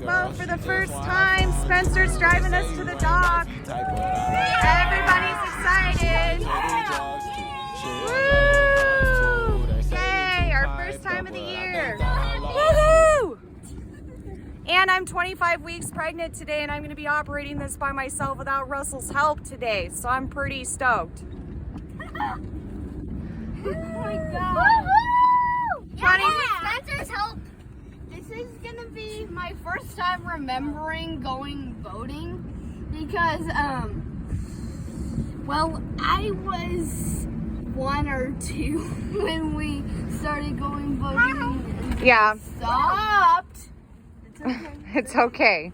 boat for the first time. Spencer's driving us to the dock. Everybody's excited. Woo! Yay, our first time of the year. Woohoo! And I'm 25 weeks pregnant today, and I'm going to be operating this by myself without Russell's help today, so I'm pretty stoked. Oh my god. Johnny, With Spencer's help, this is gonna be my first time remembering going boating because, well, I was 1 or 2 when we started going boating. And yeah, stopped. It's okay. it's okay.